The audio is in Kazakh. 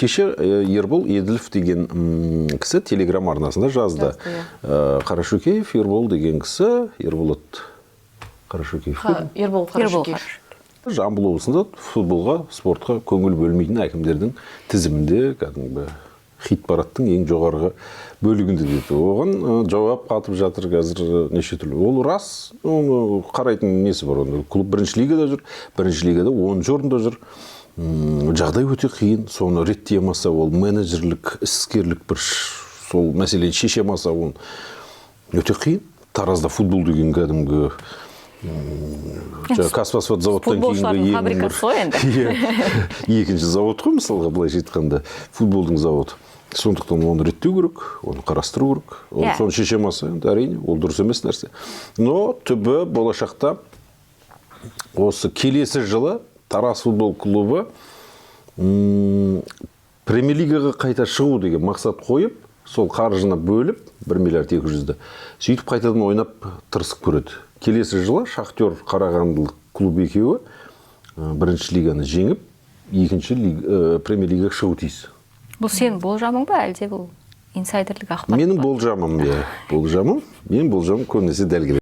Кеше Ербол Еділов деген кісі телеграм арнасында жазды. Қарашөкеев Ербол деген кісі, Ерболат Қарашөкеев. Ербол Қарашөкеев. Жамбыл облысында футболға, спортқа көңіл бөлмейтін әкімдердің тізімінде кәдімгі хит парадтың ең жоғарғы бөлігінде дейді. Оған жауап қатып жатыр қазір неше түрлі. Ол рас, қарайтын несі бар. Клуб бірінші лигада жүр, бірінші лигада 10 орында жүр. Жағдай өте қиын, соны реттей алмаса, ол менеджерлік, іскерлік бір сол мәселені шеше алмаса, ол өте қиын. Таразда футбол деген кәдімгі Казфосфат заводтан кейінгі екінші завод қой, мысалға былайша айтқанда, футболдың заводы. Сондықтан оны реттеу керек, оны қарастыру керек. Соны шеше алмаса, әрине, ол дұрыс емес нәрсе. Но түбі болашақта осы келесі жылы Тараз футбол клубы премьер-лигаға қайта шығу деген мақсат қойып, сол қаржыны бөліп, 1 миллиард 200-ді, сөйтіп қайтадан ойнап тырысып көреді. Келесі жылы Шахтер Қарағандылық клуб екеуі бірінші лиганы жеңіп, екінші премьер-лигаға шығу тиіс. Бұл сен болжамың ба, әлде бұл инсайдерлік ақпарат? Менің болжамым, болжамым, көбінесе дәл келеді.